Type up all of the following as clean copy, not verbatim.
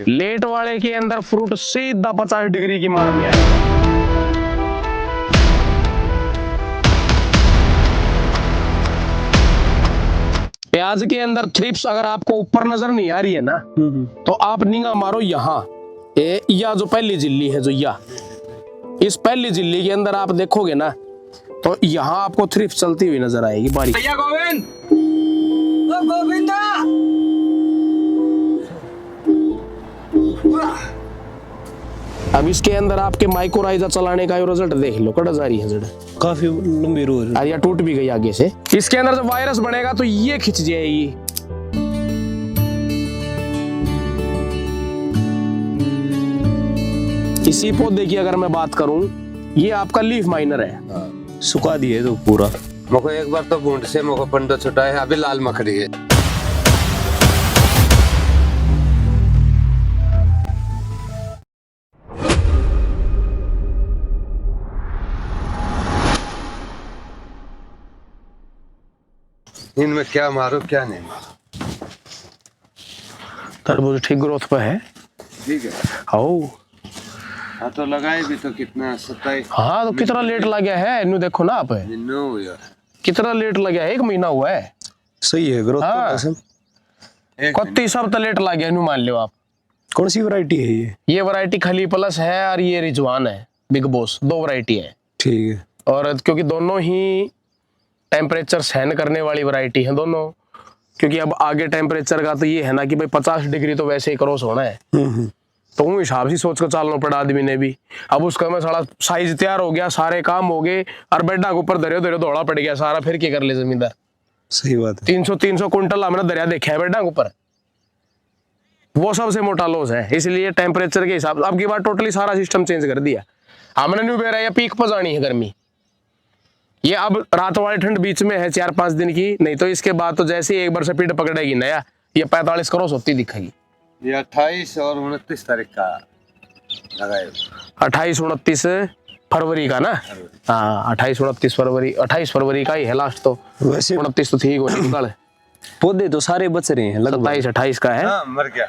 Late वाले के अंदर फ्रूट सीधा 50 डिग्री की मार में आएगा। प्याज के अंदर थ्रिप्स अगर आपको ऊपर नजर नहीं आ रही है ना, तो आप निगाह मारो यहाँ, या जो पहली झिल्ली है, जो या इस पहली झिल्ली के अंदर आप देखोगे ना, तो यहाँ आपको थ्रिप्स चलती हुई नजर आएगी बारीक। गोविंद, गोविंदा, अब इसके अंदर आपके माइक्रोराइजा चलाने का रिजल्ट देख लो, कट जा रही है जड़, काफी लंबी रो है, या टूट भी गई आगे से। इसके अंदर जब वायरस बनेगा तो ये खिंच जाएगी। इसी पौधे की अगर मैं बात करूं, ये आपका लीफ माइनर है, सुखा दिए तो पूरा। मुझको एक बार तो बूंद से मुझको पंडो छुटा है, अभी लाल मखरी है। इनमें क्या मारो क्या नहीं मारो। तरबूज ठीक ग्रोथ पे है, ठीक है। आओ हाँ तो लगाए भी तो कितना 27। हाँ तो कितना लेट लग गया है, इन्हें देखो ना आप, कितना लेट लग गया है, 1 महीना हुआ है। सही है ग्रोथ। हाँ, कत्ती सब तो लेट लग गया, इन्हें मान लो आप। कौन सी वैरायटी है ये? वैरायटी खली प्लस है और ये रिजवान है, बिग बॉस, 2 वैरायटी है। ठीक है। और क्योंकि दोनों ही टेम्परेचर सहन करने वाली वैरायटी है दोनों, क्योंकि अब आगे टेम्परेचर का तो ये है ना कि भाई 50 डिग्री तो वैसे ही क्रॉस होना है, तो उस हिसाब से सोच कर चलना पड़ा आदमी ने भी। अब उसका में सारा साइज तैयार हो गया, सारे काम हो गए, और बेडा के ऊपर दरिया दरिया दौड़ा पड़ गया सारा, फिर क्या कर ले जमींदार। सही बात है। 300 कुंटल हमने दरिया देखा है बेडा के ऊपर, वो सबसे मोटा लॉस है। इसलिए टेम्परेचर के हिसाब, अब की बार टोटली सारा सिस्टम चेंज कर दिया हमने। न्यू बेरा या पीक पर जानी है गर्मी, ये अब रात वाली ठंड बीच में है 4-5 दिन की, नहीं तो इसके बाद तो जैसे ही एक बार से पीठ पकड़ेगी नया, ये 45 क्रॉस होती दिखेगी। ये 28 और 29 तारीख का लगाए, 28-29 फरवरी का ना। हाँ 28-29 फरवरी, 28 फरवरी का ही है लास्ट, तो वैसे 29 तो ठीक हो निकल। पौधे तो सारे बच रहे हैं लगभग। 27-28 का है। हाँ, मर गया,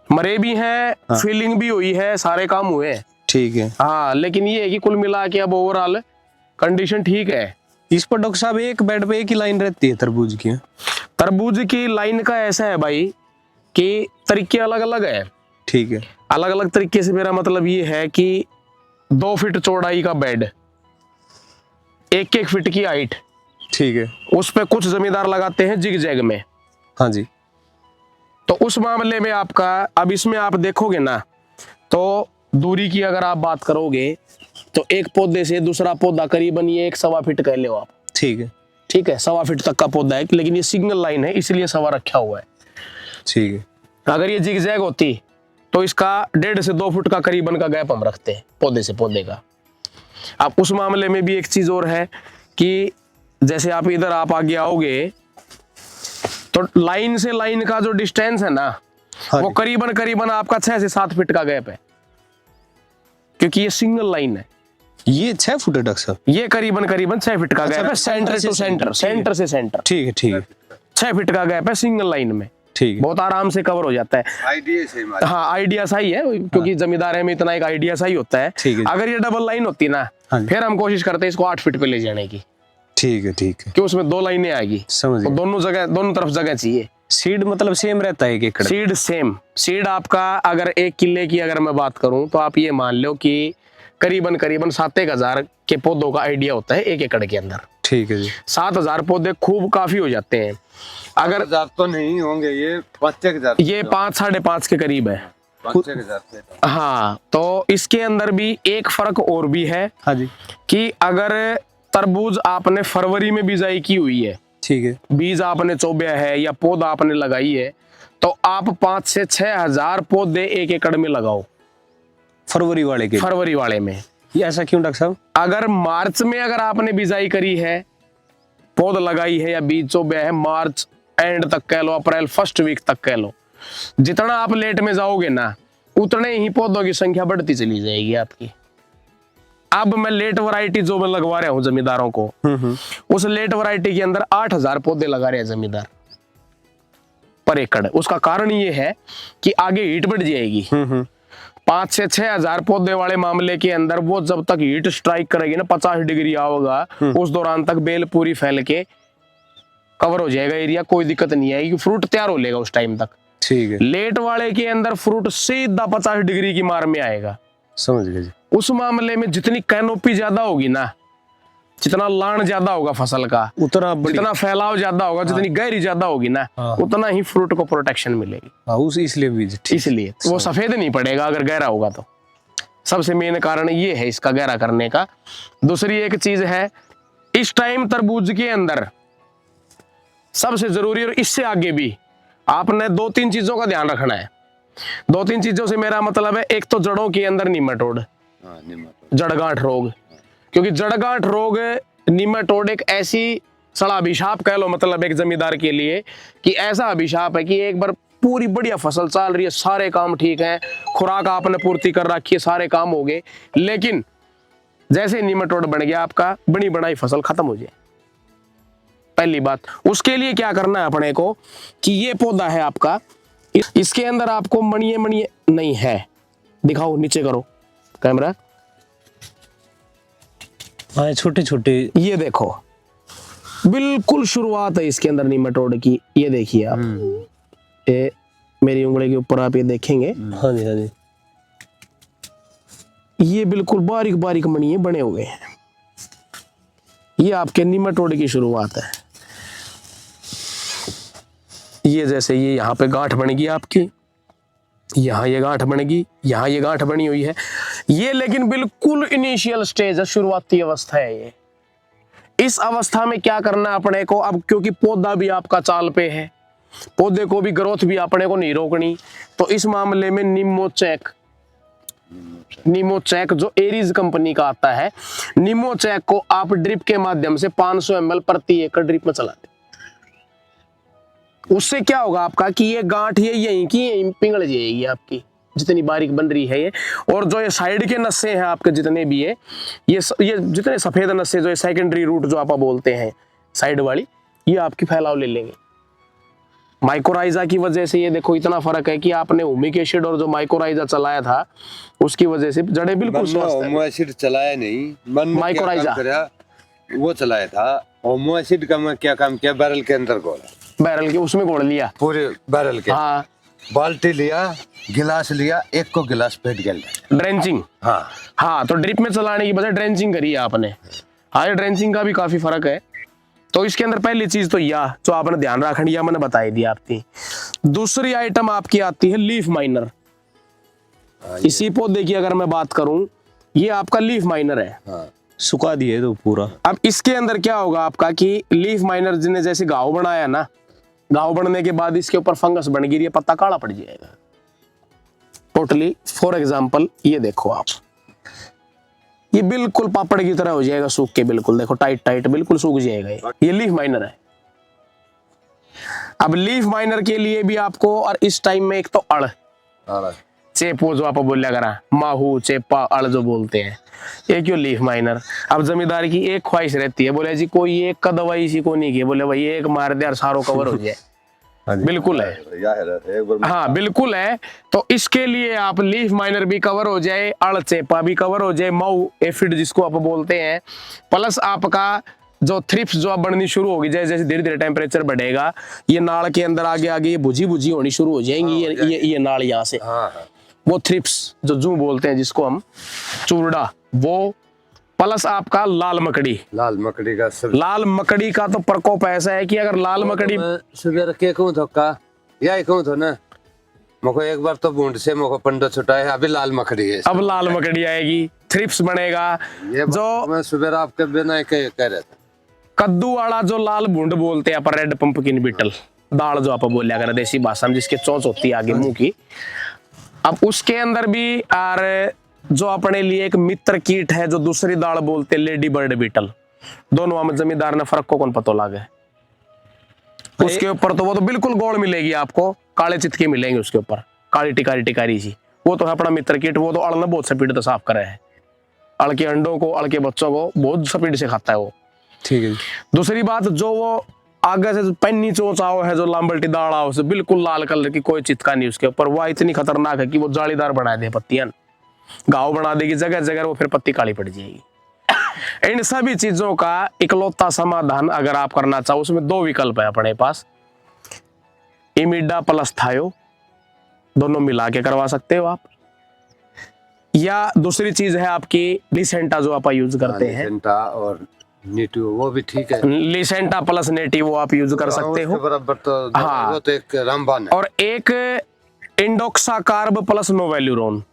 मरे भी हैं, हाँ। फीलिंग भी हुई है, सारे काम हुए हैं। ठीक है। हाँ, लेकिन ये है कि कुल मिला के अब ओवरऑल कंडीशन ठीक है। इस पर डॉक्टर साहब एक बेड पे एक ही लाइन रहती है तरबूज की? तरबूज की लाइन का ऐसा है भाई कि तरीके अलग अलग है। ठीक है। अलग अलग तरीके से मेरा मतलब ये है कि 2 फीट चौड़ाई का बेड, 1-1 फीट की हाइट। ठीक है। उस पे कुछ जमींदार लगाते हैं जिग जैग में। हाँ जी। तो उस मामले में आपका, अब इसमें आप देखोगे ना, तो दूरी की अगर आप बात करोगे तो एक पौधे से दूसरा पौधा करीबन ये 1-1.25 फीट कह लो आप। ठीक है। ठीक है, 1.25 फीट तक का पौधा है, लेकिन ये सिग्नल लाइन है इसलिए 1.25 रखा हुआ है। ठीक है। अगर ये जिगजैग होती तो इसका 1.5 से 2 फुट का करीबन का गैप हम रखते हैं पौधे से पौधे का। अब उस मामले में भी एक चीज और है कि जैसे आप इधर आप आगे आओगे तो लाइन से लाइन का जो डिस्टेंस है ना, हाँ, वो करीबन आपका 6 से 7 फीट का गैप है, क्योंकि ये सिंगल लाइन है। ये 6 फुट है डॉक्टर साहब? ये करीबन 6 फीट का गैप है, सेंटर टू सेंटर, सेंटर से सेंटर। ठीक है। ठीक है। 6 फीट का गैप है सिंगल लाइन में। ठीक है। बहुत आराम से कवर हो जाता है। आइडिया सही, हाँ आइडिया सही है, क्योंकि जमींदार में इतना एक आइडिया सही होता है। ठीक है। अगर ये डबल लाइन होती ना, फिर हम कोशिश करते हैं इसको 8 फीट पे ले जाने की। ठीक है। ठीक है। कि उसमें 2 लाइनें आएगी, समझ तो गया। दोनों तरफ जगह चाहिए। सीड मतलब सेम रहता है? एक सीड सेम। सीड आपका अगर 1 किले की अगर मैं बात करूं तो आप ये मान लो कि करीबन 7-1000 के पौधों का आइडिया होता है 1 एकड़ के अंदर। ठीक है जी। 7000 पौधे खूब काफी हो जाते हैं। अगर 1000 तो नहीं होंगे, ये 5-6 ये 5-5.5 के करीब है। 5-6 हाँ, तो इसके अंदर भी एक फर्क और भी है। हाँ जी। कि अगर तरबूज आपने फरवरी में बिजाई की हुई है, ठीक है, बीज आपने चोबया है या पौधा आपने लगाई है, तो आप 5 से 6 पौधे 1 एकड़ में लगाओ फरवरी वाले में। ये ऐसा क्यों डॉक्टर साहब? अगर मार्च में अगर आपने बिजाई करी है, पौध लगाई है या बीज चोबया है, मार्च एंड तक कह लो, अप्रैल फर्स्ट वीक तक कह लो, जितना आप लेट में जाओगे ना, उतने ही पौधों की संख्या बढ़ती चली जाएगी आपकी। अब मैं लेट वैरायटी जो मैं लगवा रहा हूँ जमींदारों को, उस लेट वैरायटी के अंदर 8000 पौधे लगा रहे हैं जमींदार। पर एकड़। उसका कारण ये है कि आगे हीट बढ़ जाएगी। 5 से 6 हजार पौधे वाले मामले के अंदर वो जब तक हीट स्ट्राइक करेगी ना 50 डिग्री आओगा, उस दौरान तक बेल पूरी फैल के कवर हो जाएगा एरिया, कोई दिक्कत नहीं आएगी, फ्रूट तैयार हो लेगा उस टाइम तक। ठीक है, लेट वाले के अंदर फ्रूट सीधा 50 डिग्री की मार में आएगा। समझ गए जी। उस मामले में जितनी कैनोपी ज्यादा होगी ना, जितना लाण ज्यादा होगा फसल का, जितना फैलाव ज्यादा होगा, जितनी गहरी ज्यादा होगी ना, उतना ही फ्रूट को प्रोटेक्शन मिलेगी। इसलिए बीज, इसलिए वो सफेद नहीं पड़ेगा अगर गहरा होगा तो। सबसे मेन कारण ये है इसका गहरा करने का। दूसरी एक चीज है, इस टाइम तरबूज के अंदर सबसे जरूरी, और इससे आगे भी आपने 2-3 चीजों का ध्यान रखना है। 2-3 चीजों से मेरा मतलब है, एक तो जड़ों के अंदर निमेटोड, जड़गांठ रोग, क्योंकि जड़गांठ रोग निमेटोड एक ऐसी सड़ा अभिशाप कह लो, मतलब एक जमींदार के लिए कि ऐसा अभिशाप है कि एक बार पूरी बढ़िया फसल चल रही है, सारे काम ठीक हैं, खुराक आपने पूर्ति कर रखी है, सारे काम हो गए, लेकिन जैसे निमेटोड बन गया आपका, बनी बनाई फसल खत्म हो जाए। पहली बात, उसके लिए क्या करना है अपने को कि ये पौधा है आपका, इसके अंदर आपको मणिये नहीं है, दिखाओ नीचे करो कैमरा, हाँ छोटे छोटे, ये देखो बिल्कुल शुरुआत है इसके अंदर निमेटोड की। ये देखिए आप, ये मेरी उंगली के ऊपर आप ये देखेंगे, हाँ जी हाँ जी, ये बिल्कुल बारीक बारीक मणिये बने हुए हैं, ये आपके निमेटोड की शुरुआत है। ये जैसे ये यहाँ पे गांठ बनेगी आपकी, यहाँ ये गांठ बनेगी, यहाँ ये गांठ बनी हुई है, ये लेकिन बिल्कुल इनिशियल स्टेज है, शुरुआती अवस्था है ये। इस अवस्था में क्या करना है अपने को, अब क्योंकि पौधा भी आपका चाल पे है, पौधे को भी ग्रोथ भी अपने को नहीं रोकनी, तो इस मामले में निमोचेक जो एरीज कंपनी का आता है, निमोचेक को आप ड्रिप के माध्यम से 500 ml प्रति एकड़ ड्रिप में चला दें। उससे क्या होगा आपका कि ये गांठ ये यहीं की यहीं पिघल जाएगी आपकी, जितनी बारीक बन रही है ये। और जो ये साइड के नस्से हैं आपके जितने भी है, ये जितने सफेद नस्से, जो सेकेंडरी रूट जो आप बोलते हैं साइड वाली, ये आपकी फैलाव ले लेंगे। माइकोराइजा की वजह से ये देखो इतना फर्क है कि आपने हुमिक एसिड और जो माइकोराइजा चलाया था उसकी वजह से जड़ें बिल्कुल स्वस्थ है। होमो एसिड चलाया नहीं, मन में माइकोराइजा क्या काम करा, वो चलाया था। होमो एसिड का मैं क्या काम किया, बैरल के अंदर घोला, बैरल के उसमें घोल लिया पूरे बैरल के, हाँ, बाल्टी लिया, गिलास लिया, एक को गिलास फेंट गया, ड्रेंचिंग, हाँ, तो ड्रिप में चलाने की बजाय ड्रेंचिंग करी है आपने। हाँ, ये ड्रेंचिंग का भी काफी फर्क है। तो इसके अंदर पहली चीज तो यह जो आपने ध्यान रखनी है मैंने बताई दी आपकी। दूसरी आइटम आपकी आती है लीफ माइनर। इसी पौधे की अगर मैं बात करूं, ये आपका लीफ माइनर है, सुखा दिए तो पूरा। अब इसके अंदर क्या होगा आपका कि लीफ माइनर जिन्हें जैसे घाव बनाया ना, घाव बनने के बाद इसके ऊपर फंगस बन गई, ये पत्ता काला पड़ जाएगा टोटली। फॉर एग्जांपल ये देखो आप, ये बिल्कुल पापड़ की तरह हो जाएगा सूख के, बिल्कुल देखो टाइट टाइट बिल्कुल सूख जाएगा। ये लीफ माइनर है। अब लीफ माइनर के लिए भी आपको, और इस टाइम में एक तो अड़ चेपो जो आप बोलिया करा, माहू चेपा अड़ जो बोलते हैं, ये क्यों लीफ माइनर। अब जमींदार की एक ख्वाहिश रहती है, बोले जी कोई एक का दवाई इसी को नहीं की, बोले भाई एक मार दे और सारो कवर हो जाए। बिल्कुल है, हाँ बिल्कुल है। तो इसके लिए आप लीफ माइनर भी कवर हो जाए, अड़ चेपा भी कवर हो जाए, माऊ एफिड जिसको आप बोलते हैं, प्लस आपका जो थ्रिप्स जो बननी शुरू होगी, जैसे जैसे धीरे धीरे टेम्परेचर बढ़ेगा, ये नाड़ के अंदर आगे आगे ये भुजी भुजी होनी शुरू हो जाएंगी। ये नाड़ यहाँ से, वो थ्रिप्स जो जू बोलते हैं जिसको हम, चूरडा, वो प्लस आपका लाल मकड़ी लाल मकड़ी का तो प्रकोप ऐसा है कि अगर लाल मकड़ी सुबह के कहूँ धोखा या कहूँ तो ना, मुझको एक बार तो बूंद से मुझको पंडो छुटा है, अभी लाल मकड़ी है, अब लाल मकड़ी आएगी, थ्रिप्स बनेगा। ये जो मैं सुबह आपके बिना कह रहा था, कद्दू वाला जो लाल भूंड बोलते हैं अपन, रेड पंपकिन बीटल दाल जो आप बोलिया कर देसी भाषा में, जिसके चोंच होती है आगे मुंह की। अब उसके अंदर भी और जो अपने लिए एक मित्र कीट है जो दूसरी दाल बोलते लेडी बर्ड बीटल, दोनों में जमींदार ने फर्क को कौन पता लगे। उसके ऊपर तो वो तो बिल्कुल गोल मिलेगी आपको, काले चितके मिलेंगे उसके ऊपर, काली टिकारी सी, वो तो है अपना मित्र कीट। वो तो अड़ ने बहुत स्पीड से साफ करे है, अड़ के अंडों को, अड़ के बच्चों को बहुत स्पीड से खाता है वो। ठीक है। दूसरी बात, जो वो आगे से पन्नी चोचाओ है जो लांबल्टी दाड़ा उसे बिल्कुल लाल कलर की, कोई चितका नहीं उसके ऊपर। वह इतनी खतरनाक है कि वो जालीदार बना दे पत्तियां, घाव बना देगी जगह जगह, वो फिर पत्ती काली पड़ जाएगी। इन सभी चीजों का इकलौता समाधान अगर आप करना चाहो, उसमें दो विकल्प है अपने पास, इमिडा प्लस थायो, दोनों मिला के करवा सकते हो आप, या दूसरी चीज है आपकी लिसेंटा जो आप यूज करते हैं, लिसेंटा और नेटिव, वो भी ठीक है। लिसेंटा प्लस नेटिव वो आप यूज कर सकते हो। बराबर तो हाँ। वो तो एक रामबान है। और एक इंडोक्साकार्ब प्लस नोवेल्यूरोन,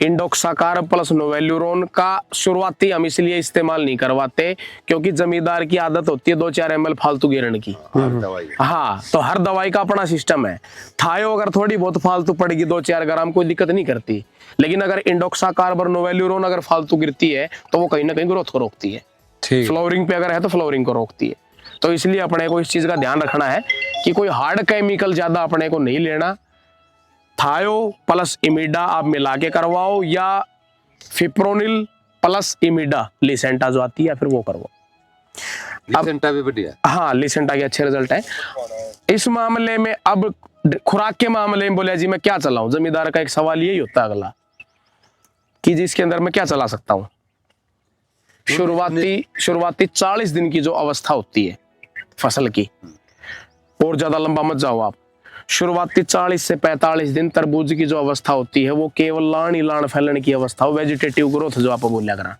इंडोक्साकार्ब प्लस नोवेल्यूरोन का शुरुआती हम इसलिए इस्तेमाल नहीं करवाते क्योंकि जमींदार की आदत होती है 2-4 ml फालतू गिरने की। दवाई, हाँ, तो हर दवाई का अपना सिस्टम है। थायो अगर थोड़ी बहुत फालतू पड़ेगी 2-4 ग्राम, कोई दिक्कत नहीं करती, लेकिन अगर इंडोक्साकार्ब और नोवेल्यूरोन अगर फालतू गिरती है तो वो कहीं ना कहीं ग्रोथ को रोकती है। ठीक। फ्लावरिंग पे अगर है तो फ्लावरिंग को रोकती है। तो इसलिए अपने को इस चीज का ध्यान रखना है कि कोई हार्ड केमिकल ज्यादा अपने को नहीं लेना। थायो प्लस इमिडा आप मिला के करवाओ, या फिप्रोनिल प्लस इमिडा लिसेंटा जो आती है, फिर वो करवाओ। लिसेंटा भी बढ़िया। हाँ, लिसेंटा के अच्छे रिजल्ट है। इस मामले में अब खुराक के मामले में बोले जी मैं क्या चलाऊं, जमींदार का एक सवाल यही होता है अगला कि जिसके अंदर मैं क्या चला सकता हूं। शुरुआती 40 दिन की जो अवस्था होती है फसल की, और ज्यादा लंबा मत जाओ आप, शुरुआती 40 से 45 दिन तरबूज की जो अवस्था होती है वो केवल लाण ही लाण फैलने की अवस्था हो, वेजिटेटिव ग्रोथ जो आप बोलिया करा,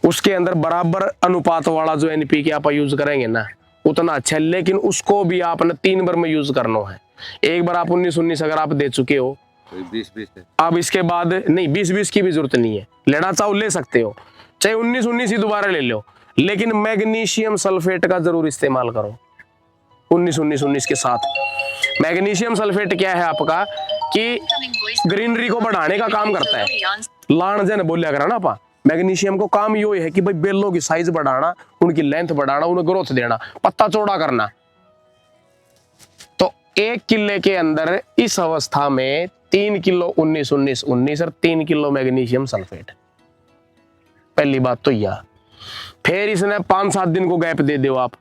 उसके अंदर बराबर अनुपात वाला जो एनपीके आप यूज करेंगे ना उतना अच्छा है। लेकिन उसको भी आपने 3 बार में यूज करना है। एक बार आप 19-19 अगर आप दे चुके हो, 20-20 है। अब इसके बाद नहीं, 20-20 की भी जरूरत नहीं है, लेना चाहो ले सकते हो, चाहे 19-19 ही दोबारा ले लो, लेकिन मैग्नीशियम सल्फेट का जरूर इस्तेमाल करो 19-19 के साथ। मैग्नीशियम सल्फेट क्या है आपका कि ग्रीनरी को बढ़ाने का काम करता है। लाण जन बोलिया करा ना आपा, मैग्नीशियम को काम यो है कि भाई बेलों की साइज बढ़ाना, उनकी लेंथ बढ़ाना, उन्हें ग्रोथ देना, पत्ता चौड़ा करना। तो 1 किले के अंदर इस अवस्था में 3 किलो 19-19-19 और 3 किलो मैग्नीशियम सल्फेट। पहली बात तो यह। फिर इसने 5-7 दिन को गैप दे दो आप,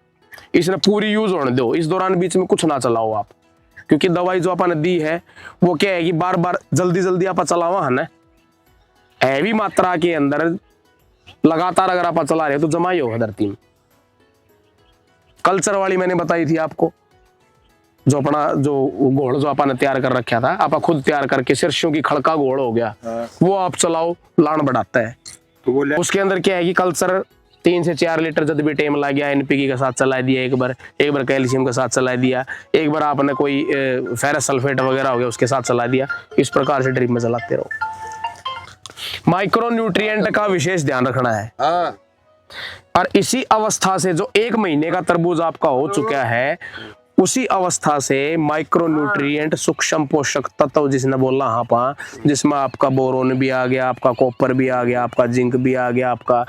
इसने पूरी यूज होने दो, इस दौरान बीच में कुछ ना चलाओ आप, क्योंकि दवाई जो आपने दी है वो क्या है कि बार बार जल्दी जल्दी आप चलावा है ना, हैवी मात्रा के अंदर लगातार अगर आप चला रहे हो तो जमा ही होगा धरती में। कल्चर वाली मैंने बताई थी आपको, जो अपना जो घोड़ जो आपने तैयार कर रखा था, आप खुद तैयार करके सिरसों की खड़का घोड़ हो गया, वो आप चलाओ, लाण बढ़ाता है। तो वो उसके अंदर क्या है कि कल्चर 3 से 4 लीटर जब भी टाइम लग गया, एनपीके के साथ चला दिया, एक बार कैल्शियम के साथ चला दिया, एक बार आपने कोई फेरस सल्फेट वगैरह हो गया उसके साथ चला दिया, इस प्रकार से ड्रिप में चलाते रहो। माइक्रो न्यूट्रिएंट का विशेष ध्यान रखना है। हाँ। और इसी अवस्था से जो 1 महीने का तरबूज आपका हो चुका है, उसी अवस्था से माइक्रो न्यूट्रिएंट सूक्ष्म पोषक तत्व जिसने बोला हाँ पा, जिसमें आपका बोरोन भी आ गया, आपका कॉपर भी आ गया, आपका जिंक भी आ गया, आपका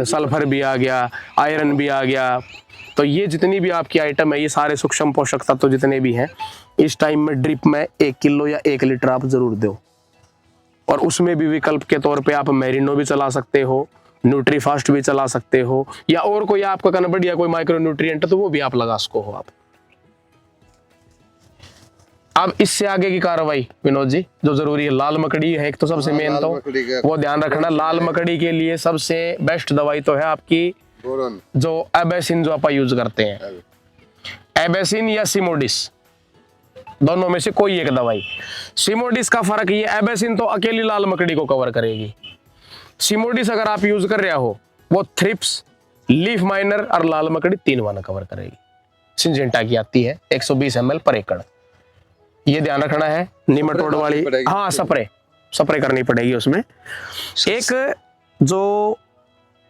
सल्फर भी आ गया, आयरन भी आ गया। तो ये जितनी भी आपकी आइटम है, ये सारे सूक्ष्म पोषक तत्व जितने भी हैं, इस टाइम में ड्रिप में 1 किलो या 1 लीटर आप जरूर दो। और उसमें भी विकल्प के तौर पे आप मेरिनो भी चला सकते हो, न्यूट्रीफास्ट भी चला सकते हो, या और कोई आपका करना बढ़िया कोई माइक्रो न्यूट्रिएंट तो वो भी आप लगा सको हो आप। अब इससे आगे की कार्रवाई विनोद जी जो जरूरी है, लाल मकड़ी है एक तो सबसे मेन, तो वो ध्यान रखना। लाल मकड़ी के लिए सबसे बेस्ट दवाई तो है आपकी जो एबेसिन जो आप यूज करते हैं, एबेसिन या सिमोडिस, दोनों में से कोई एक दवाई। सिमोडिस का फर्क ये, एबेसिन तो अकेली लाल मकड़ी को कवर करेगी, सिमोडिस अगर आप यूज कर रहे हो वो थ्रिप्स, लीफ माइनर और लाल मकड़ी 3 वाला कवर करेगी। सिंजेंटा की आती है 120 ml पर एकड़, ये ध्यान रखना है। निमेटोड वाली, हाँ स्प्रे करनी पड़ेगी उसमें। एक जो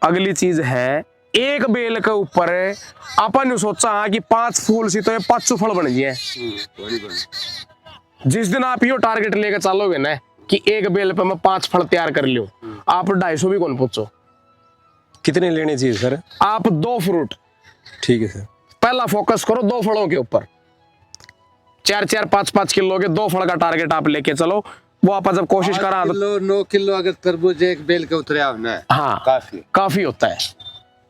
अगली चीज है, एक बेल के ऊपर अपन सोचा कि 5 फूल सी तो ये 5 फल बन जाए। जिस दिन आप यो टारगेट लेकर चलोगे ना कि एक बेल पे मैं 5 फल तैयार कर लियो, आप 250 भी कौन पूछो। कितने लेने चाहिए सर? आप 2 फ्रूट, ठीक है सर। पहला फोकस करो 2 फलों के ऊपर, 4-4, 5-5 किलो के 2 फल का टारगेट आप लेके चलो। वो आप जब कोशिश करा 9 किलो अगर तरबूज एक बेल के उतरे ना, हाँ काफी होता है।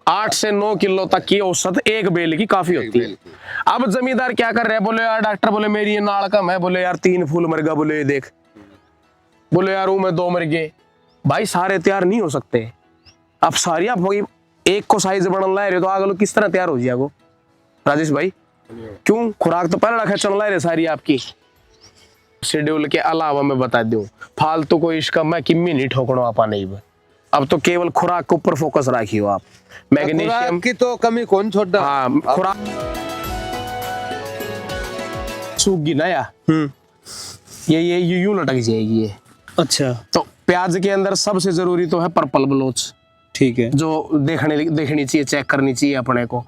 8 से 9 किलो तक की औसत एक बेल की काफी होती है। अब जमींदार क्या कर रहे हैं, बोले यार डॉक्टर, बोले मेरी ये नाड़ कम है, बोले यार 3 फूल मर गया, बोले ये देख, बोले यार मैं 2 मर गए। भाई सारे तैयार नहीं हो सकते। अब सारी आप एक को साइज बढ़न ला रहे तो आगे लोग किस तरह तैयार हो जाएगा राजेश भाई? क्यों? खुराक तो पहले रखा चल रहे सारी आपकी। शेड्यूल के अलावा मैं बता दूं, फालतू को इसका मैं किम्मी नहीं ठोकना आपा नहीं। अब तो केवल खुराक के ऊपर फोकस रखियो आप। मैग्नीशियम की तो कमी कौन छोड़ा। हाँ, खुराक सूख गई ना या ये यूं लटक जाएगी ये। अच्छा, तो प्याज के अंदर सबसे जरूरी तो है पर्पल ब्लोच, ठीक है, जो देखनी चाहिए, चेक करनी चाहिए अपने को।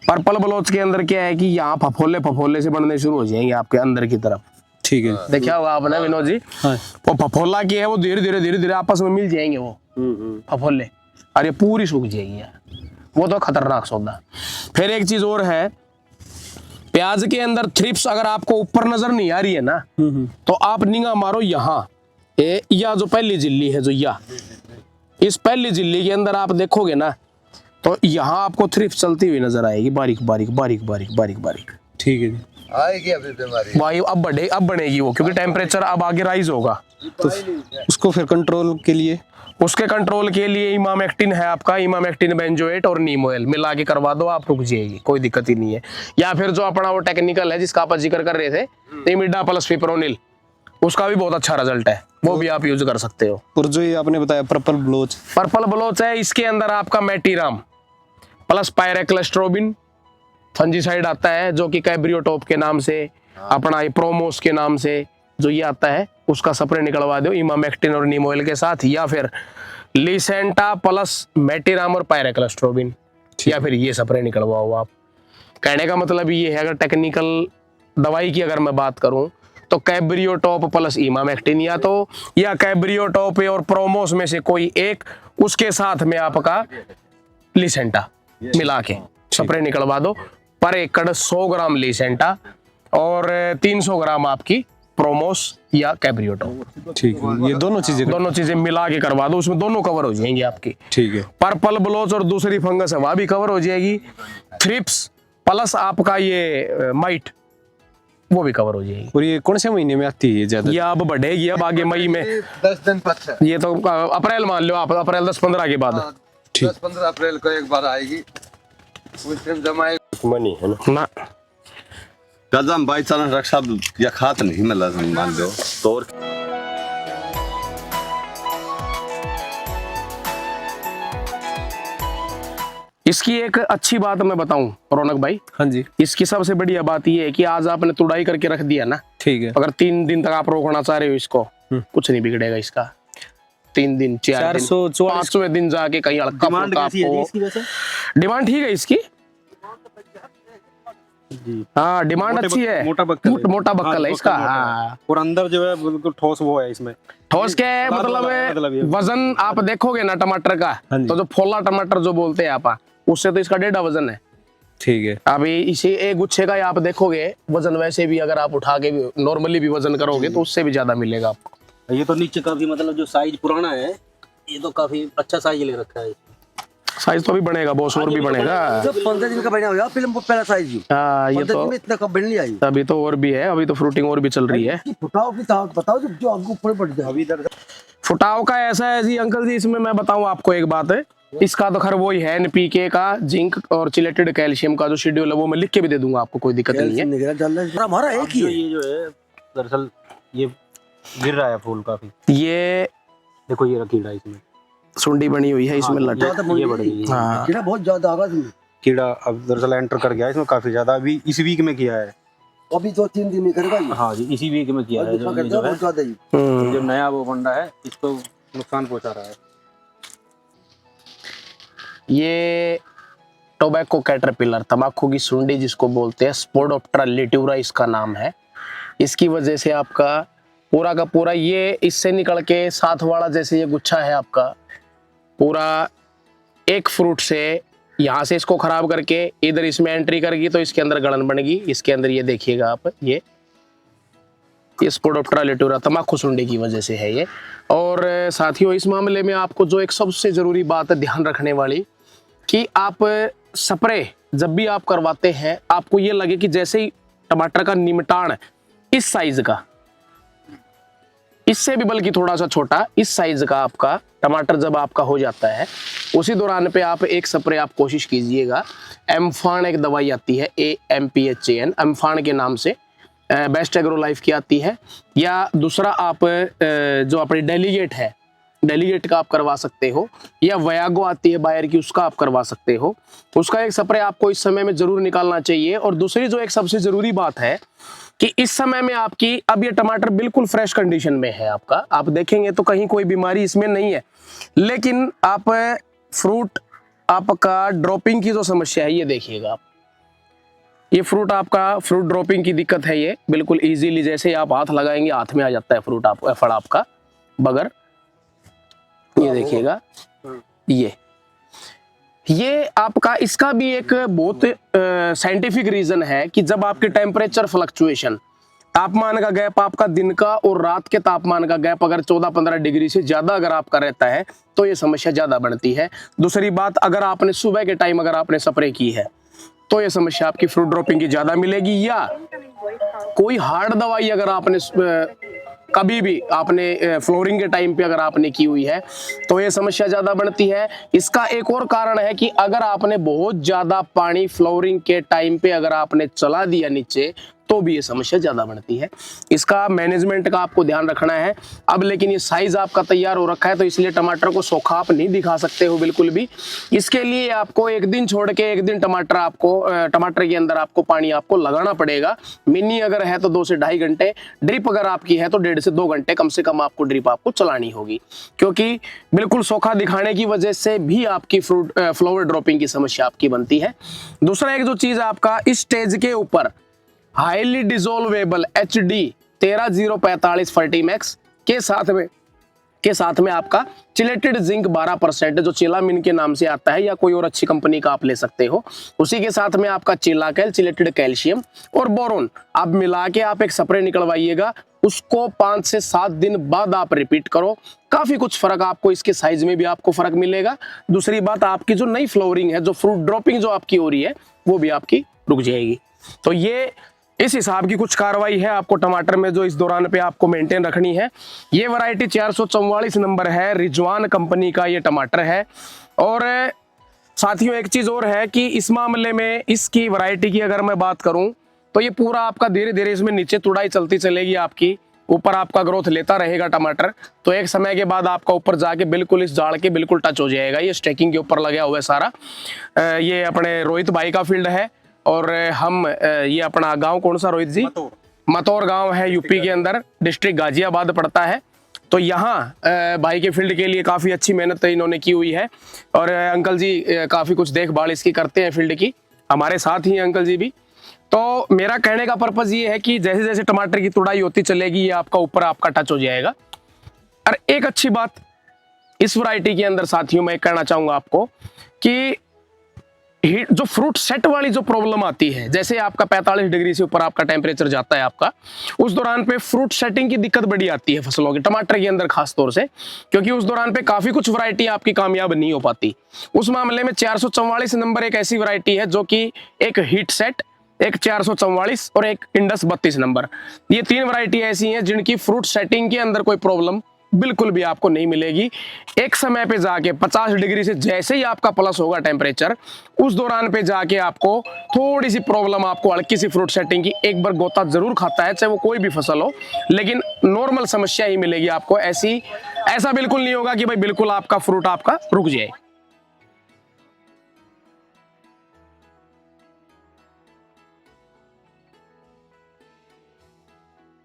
पर्पल ब्लोच के अंदर क्या है कि यहाँ फफोले से बनने शुरू हो जाएंगे आपके अंदर की तरफ। ठीक है, देखा होगा आपने विनोद जी। हाँ। वो फफोला की है, वो धीरे धीरे आपस में मिल जाएंगे वो फफोले, और ये पूरी सूख जाएगी यार। वो तो खतरनाक सौदा। फिर एक चीज और है, प्याज के अंदर थ्रिप्स अगर आपको ऊपर नजर नहीं आ रही है ना, तो आप निगाह मारो यहाँ, या जो पहली झिल्ली है, जो या इस पहली झिल्ली के अंदर आप देखोगे ना, तो यहाँ आपको थ्रिप्स चलती हुई नजर आएगी, बारीक बारीक बारीक बारीक बारीक बारीक। ठीक है जी। आएगी अभी बीमारी। वायु अब बनेगी वो, क्योंकि टेम्परेचर अब आगे राइज होगा। तो उसको फिर कंट्रोल के लिए, उसके कंट्रोल के लिए इमामेक्टिन है आपका, इमामेक्टिन बेंजोएट और नीम ऑयल मिला के करवा दो, आप रुक जाएगी, कोई दिक्कत ही नहीं है। या फिर जो अपना वो टेक्निकल है जिसका आप जिक्र कर रहे थे, इमिडा प्लस फिप्रोनिल, उसका भी बहुत अच्छा रिजल्ट है, वो भी आप यूज कर सकते हो। और जो ये आपने बताया पर्पल ब्लोच है, इसके अंदर आपका मेटीराम प्लस पायरेक्लस्ट्रोबिन फंजीसाइड आता है, जो कि कैब्रियोटॉप के नाम से, अपना प्रोमोस के नाम से जो ये आता है, उसका स्प्रे निकलवा दो इमामेक्टिन और नीम ऑयल के साथ, या फिर लिसेंटा प्लस मेटीराम और पायरेक्लस्ट्रोबिन, या फिर ये स्प्रे निकलवाओ आप। कहने का मतलब ये है, अगर टेक्निकल दवाई की अगर मैं बात करूं तो कैब्रियोटॉप प्लस इमामेक्टिन, या कैब्रियोटॉप और प्रोमोस में से कोई एक, उसके साथ में आपका लिसेंटा मिला के स्प्रे निकलवा दो। पर एकड़ 100 ग्राम लिसेंटा और 300 ग्राम आपकी प्रोमोस या कैब्रियोटॉप। ठीक है, ये दोनों चीजें मिला के करवा दो, उसमें दोनों कवर हो जाएंगी आपकी। ठीक है, पर्पल ब्लोच और दूसरी फंगस है वह भी कवर हो जाएगी, थ्रिप्स प्लस आपका ये माइट, वो भी कवर हो जाएगी। और ये कौन से महीने में आती है ज्यादा? ये अब बढ़ेगी, अब आगे मई में 10 दिन पक्का। ये तो अप्रैल मान लो आप, अप्रैल 10-15 के बाद। 10-15 अप्रैल को एक बार आएगी, उस टाइम जमाए मनी है ना। गजम बाई चांस रक्षा या खात नहीं मिला मान लो तो। और इसकी एक अच्छी बात मैं बताऊं रौनक भाई, हाँ जी, इसकी सबसे बढ़िया बात ये है कि आज आपने तुड़ाई करके रख दिया ना, ठीक है, अगर 3 दिन तक आप रोकना चाह रहे हो इसको, कुछ नहीं बिगड़ेगा इसका। 3 दिन 4 दिन 5वें दिन जाके कहीं हल्का फुल्का आपको डिमांड ठीक है इसकी। हाँ, डिमांड अच्छी है, मोटा बक्कल है इसका। हाँ, और अंदर जो है बिल्कुल ठोस वो है इसमें। ठोस क्या है मतलब वजन आप देखोगे ना टमाटर का, तो जो फोला टमाटर जो बोलते हैं आप, उससे तो इसका 1.5 वजन है। ठीक है, अभी इसी एक गुच्छे का आप देखोगे वजन, वैसे भी अगर आप उठा के नॉर्मली भी वजन करोगे तो उससे भी ज्यादा मिलेगा आपको। ये तो नीचे काफी मतलब जो साइज पुराना है, ये तो काफी अच्छा साइज ले रखा है। साइज तो अभी बनेगा बॉस, और भी बनेगा। जो 15 दिन का बना हुआ फिल्म को पहला साइज ही। हाँ, ये तो इतना कब बन नहीं आई, अभी तो और भी है, अभी तो फ्रूटिंग और भी चल रही है। फुटाव की ताकत बताओ जो आपको ऊपर पड़ जाए। अभी इधर फुटाव का ऐसा है जी अंकल जी, इसमें मैं बताऊं आपको एक बात है, इसका तो खैर वही है एनपीके का, जिंक और चिलेटेड कैल्शियम का जो शेड्यूल है वो मैं लिख के भी दे दूंगा आपको, कोई दिक्कत नहीं है। हमारा एक ही है। ये जो है दरअसल ये गिर रहा है फूल काफी, ये देखो ये कीड़ा इसमें सुंडी बनी हुई है इसमें लट। ये बढ़ गई है। हाँ, कीड़ा बहुत ज्यादा आवाज में, कीड़ा अब दरअसल एंटर कर गया इसमें काफी ज्यादा, अभी इस वीक में किया है। अभी 2-3 दिन नहीं करेगा ये। हाँ जी, इसी वीक में किया है। जो करता है बहुत ज्यादा ही। जो नया वो बंडा है इसको नुकसान पहुंचा रहा है। ये टोबैको कैटरपिलर, तंबाकू की सुंडी जिसको बोलते हैं, स्पोडोप्टेरा लिट्यूरा इसका नाम है। इसकी वजह से आपका पूरा का पूरा ये इससे निकल के साथ वाला जैसे ये गुच्छा है आपका, पूरा एक फ्रूट से यहाँ से इसको खराब करके इधर इसमें एंट्री करेगी तो इसके अंदर गलन बनेगी। इसके अंदर ये देखिएगा आप, ये स्पोडोप्टेरा लिट्यूरा तंबाकू सुंडी की वजह से है ये। और साथियों, इस मामले में आपको जो एक सबसे जरूरी बात है ध्यान रखने वाली, कि आप स्प्रे जब भी आप करवाते हैं आपको ये लगे कि जैसे ही टमाटर का निमटान इस साइज का, इससे भी बल्कि थोड़ा सा छोटा इस साइज का आपका टमाटर जब आपका हो जाता है, उसी दौरान पे आप एक स्प्रे आप कोशिश कीजिएगा। एम्फान एक दवाई आती है, AMPHAN, एम्फान के नाम से, बेस्ट एग्रो लाइफ की आती है, या दूसरा आप जो अपनी डेलीगेट है, डेलीगेट का आप करवा सकते हो, या वयागो आती है बायर की, उसका आप करवा सकते हो। उसका एक स्प्रे आपको इस समय में जरूर निकालना चाहिए। और दूसरी जो एक सबसे जरूरी बात है कि इस समय में आपकी, अब ये टमाटर बिल्कुल फ्रेश कंडीशन में है आपका, आप देखेंगे तो कहीं कोई बीमारी इसमें नहीं है, लेकिन आप फ्रूट आपका ड्रॉपिंग की जो समस्या है ये देखिएगा आप, ये फ्रूट आपका फ्रूट ड्रॉपिंग की दिक्कत है। ये बिल्कुल इजीली जैसे आप हाथ लगाएंगे हाथ में आ जाता है फ्रूट, आप फल आपका बगर, ये देखिएगा, ये आपका, इसका भी एक बहुत साइंटिफिक रीजन है कि जब आपके टेम्परेचर फ्लक्चुएशन, तापमान का गैप आपका दिन का और रात के तापमान का गैप अगर 14-15 डिग्री से ज्यादा अगर आपका रहता है तो ये समस्या ज्यादा बढ़ती है। दूसरी बात, अगर आपने सुबह के टाइम अगर आपने स्प्रे की है तो ये समस्या आपकी फ्रूट ड्रॉपिंग की ज्यादा मिलेगी। या कोई हार्ड दवाई अगर आपने कभी भी आपने फ्लोरिंग के टाइम पे अगर आपने की हुई है तो ये समस्या ज्यादा बढ़ती है। इसका एक और कारण है कि अगर आपने बहुत ज्यादा पानी फ्लोरिंग के टाइम पे अगर आपने चला दिया नीचे तो भी ये समस्या ज्यादा बढ़ती है। इसका मैनेजमेंट का आपको ध्यान रखना है। अब लेकिन ये साइज आपका तैयार हो रखा है तो इसलिए टमाटर को सोखा आप नहीं दिखा सकते हो बिल्कुल भी। इसके लिए आपको एक दिन छोड़ के एक दिन टमाटर के अंदर आपको पानी आपको लगाना पड़ेगा। मिनी अगर है तो 2 से 2.5 घंटे, ड्रिप अगर आपकी है तो 1.5 से 2 घंटे कम से कम आपको ड्रिप आपको चलानी होगी, क्योंकि बिल्कुल सोखा दिखाने की वजह से भी आपकी फ्लावर ड्रॉपिंग की समस्या आपकी बनती है। दूसरा एक जो चीज आपका इस स्टेज के ऊपर हाईली डिसोल्वेबल HD 13045 फर्टीमैक्स के साथ में आपका चिलेटेड जिंक 12% जो चिलामिन के नाम से आता है, या कोई और अच्छी कंपनी का आप ले सकते हो। उसी के साथ में आपका चिलाकेल, चिलेटेड कैल्शियम और बोरोन आप मिला के आप एक स्प्रे निकलवाइएगा। उसको 5 से 7 दिन बाद आप रिपीट करो, काफी कुछ फर्क आपको इसके साइज में भी आपको फर्क मिलेगा। दूसरी बात, आपकी जो नई फ्लोरिंग है, जो फ्रूट ड्रॉपिंग जो आपकी हो रही है वो भी आपकी रुक जाएगी। तो ये इस हिसाब की कुछ कार्रवाई है आपको टमाटर में जो इस दौरान पे आपको मेंटेन रखनी है। ये वैरायटी 444 नंबर है, रिजवान कंपनी का ये टमाटर है। और साथियों एक चीज और है कि इस मामले में इसकी वैरायटी की अगर मैं बात करूं तो ये पूरा आपका धीरे धीरे इसमें नीचे तुड़ाई चलती चलेगी आपकी, ऊपर आपका ग्रोथ लेता रहेगा टमाटर। तो एक समय के बाद आपका ऊपर जाके बिल्कुल इस जाड़ के बिल्कुल टच हो जाएगा। ये स्टैकिंग के ऊपर लगा हुआ है सारा। ये अपने रोहित भाई का फील्ड है और हम ये अपना गांव कौन सा रोहित जी? मतौर गांव है, यूपी के अंदर, डिस्ट्रिक्ट गाजियाबाद पड़ता है। तो यहाँ भाई के फील्ड के लिए काफ़ी अच्छी मेहनत इन्होंने की हुई है। और अंकल जी काफ़ी कुछ देखभाल इसकी करते हैं फील्ड की, हमारे साथ ही हैं अंकल जी भी। तो मेरा कहने का पर्पज़ ये है कि जैसे जैसे टमाटर की तुड़ाई होती चलेगी ये आपका ऊपर आपका टच हो जाएगा। और एक अच्छी बात इस वैरायटी के अंदर साथियों मैं कहना चाहूँगा आपको कि जो फ्रूट सेट वाली जो प्रॉब्लम आती है, जैसे आपका 45 डिग्री से ऊपर आपका टेम्परेचर जाता है आपका, उस दौरान पे फ्रूट सेटिंग की दिक्कत बड़ी आती है फसलों की, टमाटर के अंदर खास तौर से, क्योंकि उस दौरान पे काफी कुछ वैरायटी आपकी कामयाब नहीं हो पाती। उस मामले में 444 नंबर एक ऐसी वैरायटी है जो कि एक हीट सेट, एक 444 और एक इंडस 32 नंबर, ये 3 वैरायटी ऐसी हैं जिनकी फ्रूट सेटिंग के अंदर कोई प्रॉब्लम बिल्कुल भी आपको नहीं मिलेगी। एक समय पे जाके 50 डिग्री से जैसे ही आपका प्लस होगा टेम्परेचर, उस दौरान पे जाके आपको थोड़ी सी प्रॉब्लम, आपको हल्की सी फ्रूट सेटिंग की एक बार गोता जरूर खाता है, चाहे वो कोई भी फसल हो, लेकिन नॉर्मल समस्या ही मिलेगी आपको। ऐसा बिल्कुल नहीं होगा कि भाई बिल्कुल आपका फ्रूट आपका रुक जाए।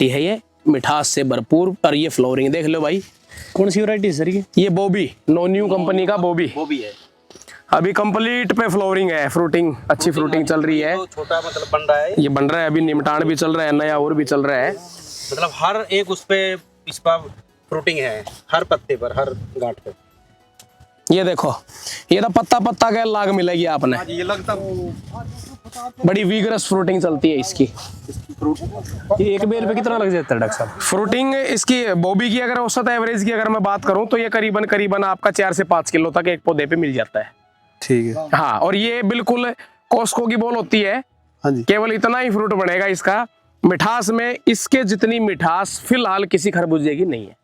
है ये मिठास से भरपूर, और ये फ्लोरिंग देख लो भाई। कौन सी वैरायटी है सर ये बॉबी, नो न्यू कंपनी का बॉबी है। अभी कंप्लीट पे फ्लोरिंग है, फ्रूटिंग अच्छी फ्रूटिंग चल रही है। तो छोटा मतलब बन रहा है, ये बन रहा है, अभी निमटान भी चल रहा है, नया और भी चल रहा है। मतलब हर एक उस पे इस पर फ्रूटिंग है, हर पत्ते पर, हर गांठ पे। ये देखो, ये तो पत्ता पत्ता का लाग मिलेगी आपने। ये लगता बड़ी विगरस फ्रूटिंग चलती है इसकी। ये एक बेल पे कितना लग जाता है डॉक्टर साहब? फ्रूटिंग इसकी बॉबी की अगर औसत एवरेज की अगर मैं बात करूं तो ये करीबन आपका 4 से 5 किलो तक एक पौधे पे मिल जाता है। ठीक है। हाँ, और ये बिल्कुल कॉस्को की बॉल होती है। हाँ जी। केवल इतना ही फ्रूट बनेगा इसका। मिठास में इसके जितनी मिठास फिलहाल किसी खरबूजे की नहीं है।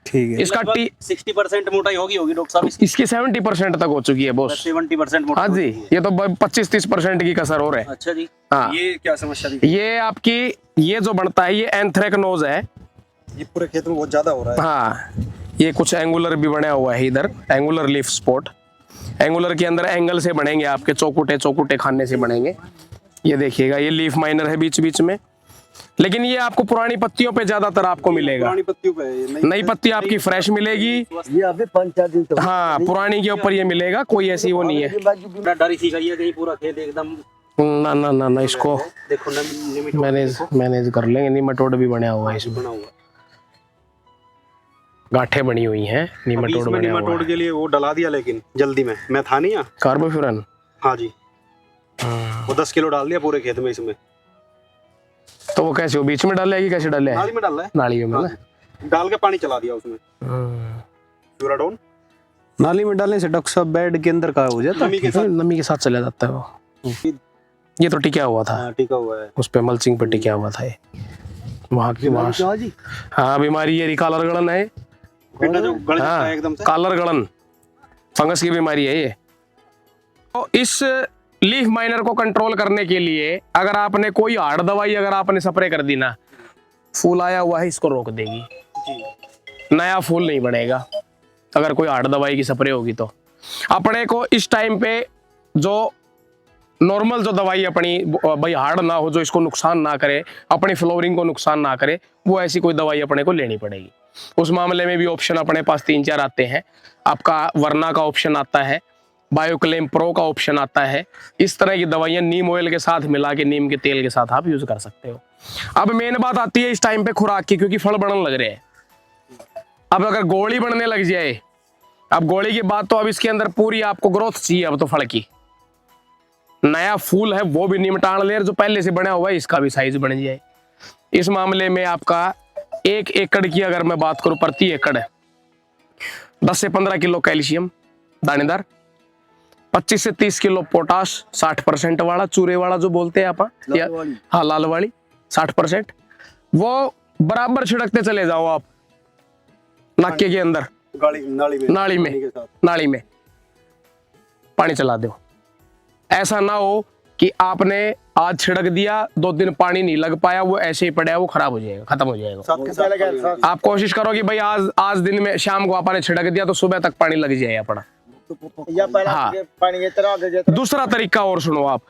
ठीक है। इसका 60% मोटाई होगी डॉक्टर साहब इसकी। इसकी 70% तक हो चुकी है बॉस। 70% हाँ मोटाई जी, ये तो 25-30% की कसर और है। अच्छा जी। हाँ, ये क्या समस्या थी? ये आपकी ये जो बनता है ये एंथ्रेक्नोज है। ये पूरे खेत में बहुत ज्यादा हो रहा है। हाँ, ये कुछ एंगुलर भी बना हुआ है इधर, एंगुलर लीफ स्पॉट। एंगुलर के अंदर एंगल से बनेंगे आपके, चौकुटे चौकुटे खाने से बनेंगे। ये देखिएगा, ये लीफ माइनर है बीच बीच में, लेकिन ये आपको पुरानी पत्तियों पे ज्यादातर आपको मिलेगा। पुरानी पत्तियों पे है, ये नई पत्ती आपकी फ्रेश मिलेगी। ये अभी 5-4 दिन तो हाँ, पुरानी के ऊपर ये मिलेगा, कोई ऐसी वो नहीं है। पूरा डर सी गई है कहीं पूरा खेत एकदम। ना ना ना ना, इसको देखो लिमिट मैनेज कर लेंगे। निमाटोड भी बना हुआ है इसमें, बना हुआ। गांठें बनी हुई हैं, अभी निमाटोड इसमें बना हुआ निमाटोड है। के लिए वो डला दिया, लेकिन जल्दी में मैं था नहीं यहाँ। कार्बोफ्यूरन, हाँ जी, वो 10 किलो डाल दिया पूरे खेत में इसमें। तो वो कैसे, वो बीच में डाले कि कैसे डाले? नाली में डाला है, नाली में ना। डाल के पानी चला दिया उसमें। फ्यूराडोन नाली में डालने से डॉक्टर साहब बेड के अंदर का हो जाता है। नमी के साथ। नमी के साथ चला जाता है वो। ये तो टिका हुआ था, हाँ, टिका हुआ है। उस पे मल्चिंग पे टिका हुआ था ये। वहाँ की वहाँ क्या जी? हाँ, बीमारी ये कालर गलन है। बेटा जो गल जाता हाँ, है एकदम से। कालर गलन फंगस की बीमारी है ये। तो इस लीफ माइनर को कंट्रोल करने के लिए अगर आपने कोई हार्ड दवाई अगर आपने स्प्रे कर दी ना, फूल आया हुआ है इसको रोक देगी, नया फूल नहीं बनेगा। अगर कोई हार्ड दवाई की स्प्रे होगी तो अपने को इस टाइम पे जो नॉर्मल जो दवाई अपनी भाई हार्ड ना हो, जो इसको नुकसान ना करे, अपनी फ्लोरिंग को नुकसान ना करे, वो ऐसी कोई दवाई अपने को लेनी पड़ेगी। उस मामले में भी ऑप्शन अपने पास 3-4 आते हैं। आपका वर्ना का ऑप्शन आता है, बायोक्लेम प्रो का ऑप्शन आता है। इस तरह की दवाइयां नीम ऑयल के साथ मिला के, नीम के तेल के साथ आप यूज कर सकते हो। अब मेन बात आती है इस टाइम पे खुराक की, क्योंकि फल बढ़ने लग रहे हैं। अब अगर गोली बढ़ने लग जाए, अब गोली की बात, तो अब इसके अंदर पूरी आपको ग्रोथ चाहिए। अब तो फल की नया फूल है वो भी निमटान ले, जो पहले से बना हुआ है इसका भी साइज बन जाए। इस मामले में आपका 1 एकड़ की अगर मैं बात करूं, प्रति एकड़ 10 से 15 किलो कैल्शियम दानेदार, 25 से 30 किलो पोटाश 60% वाला, चूरे वाला जो बोलते हैं आप, या हाँ लाल वाली 60%, वो बराबर छिड़कते चले जाओ आप नाके के अंदर, नाली में पानी चला दो। ऐसा ना हो कि आपने आज छिड़क दिया, 2 दिन पानी नहीं लग पाया, वो ऐसे ही पड़ा है, वो खराब हो जाएगा, खत्म हो जाएगा। आप कोशिश करो कि भाई आज दिन में शाम को आपने छिड़क दिया तो सुबह तक पानी लग जाए अपना। हाँ, दूसरा तरीका और सुनो आप।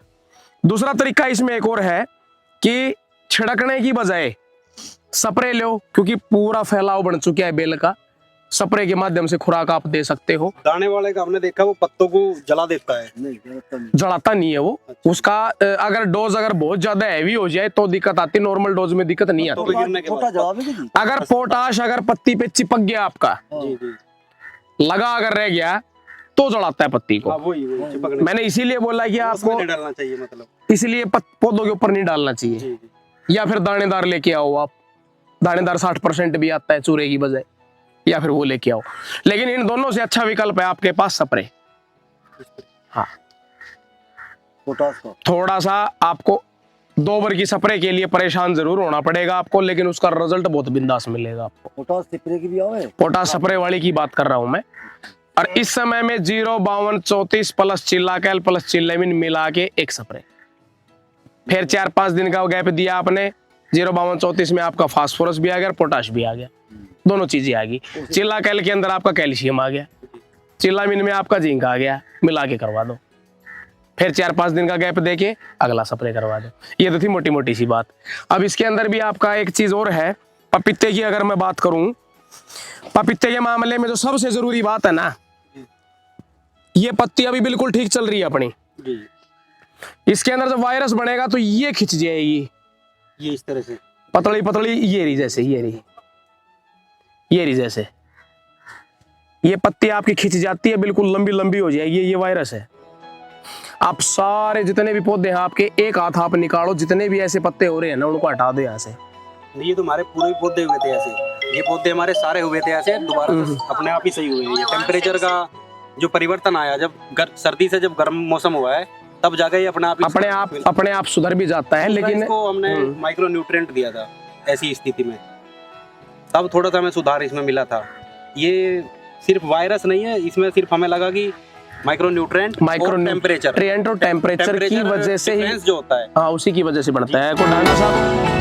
दूसरा तरीका इसमें एक और है कि छिड़कने की बजाय स्प्रे लो, क्योंकि पूरा फैलाव बन चुका है बेल का। स्प्रे के माध्यम से खुराक आप दे सकते हो। दाने वाले का हमने देखा वो पत्तों को जला देता है। जलाता नहीं है वो। उसका अगर डोज अगर बहुत ज्यादा हैवी हो जाए तो दिक्कत आती है, नॉर्मल डोज में दिक्कत नहीं आती। अगर पोटाश अगर पत्ती पे चिपक गया आपका, लगा अगर रह गया तो जलाता है पत्ती को। मैंने इसीलिए बोला कि आपको नहीं डालना चाहिए, मतलब इसलिए पौधों के ऊपर नहीं डालना चाहिए। या फिर दानेदार लेके आओ आप, दानेदार 60% भी आता है चूरे की बजाय, या फिर वो लेके आओ। लेकिन इन दोनों से अच्छा विकल्प है आपके पास स्प्रे। हाँ, थोड़ा सा आपको 2 बार की स्प्रे के लिए परेशान जरूर होना पड़ेगा आपको, लेकिन उसका रिजल्ट बहुत बिंदास मिलेगा आपको। पोटास स्प्रे की भी आवे, पोटास स्प्रे वाली की बात कर रहा हूं मैं। और इस समय में 05234 प्लस चिल्लाकैल प्लस चिल्लामिन मिला के एक स्प्रे। फिर 4-5 दिन का गैप दिया आपने, 05234 में आपका फास्फोरस भी आ गया, पोटाश भी आ गया, दोनों चीजें आ गई। चिल्लाकैल के अंदर आपका कैल्शियम आ गया, चिल्लामिन में आपका जिंक आ गया, मिला के करवा दो। फिर 4-5 दिन का गैप देके अगला स्प्रे करवा दो। ये तो थी मोटी मोटी सी बात। अब इसके अंदर भी आपका एक चीज और है, पपीते की अगर मैं बात करूं, पपीते के मामले में जो सबसे जरूरी बात है ना, ये पत्ती अभी बिल्कुल ठीक चल रही है अपनी। इसके अंदर जब वायरस बनेगा तो ये खिंच जाएगी, ये इस तरह से पतली पतली, ये रही जैसे, ये रही जैसे, ये पत्ती आपकी खिंच जाती है, बिल्कुल लंबी लंबी हो जाएगी। ये वायरस है। आप सारे जितने भी पौधे हैं आपके, एक हाथ आप निकालो, जितने भी ऐसे पत्ते हो रहे हैं ना उनको हटा दो यहाँ से। ये तो हमारे पूरे पौधे हुए थे ऐसे, ये पौधे हमारे सारे हुए थे ऐसे, दोबारा से अपने आप ही सही हुए। ये टेम्परेचर का जो परिवर्तन आया, जब सर्दी से जब गर्म मौसम हुआ है, तब जाकर ये अपने आप सुधर भी जाता है। लेकिन इसको हमने माइक्रो न्यूट्रिएंट दिया था ऐसी स्थिति में, तब थोड़ा सा हमें सुधार इसमें मिला था। ये सिर्फ वायरस नहीं है, इसमें सिर्फ हमें लगा कि माइक्रो न्यूट्रिएंट टेम्परेचर और टेम्परेचर की वजह से ही जो होता है, हाँ, उसी की वजह से बढ़ता है। को डालना साहब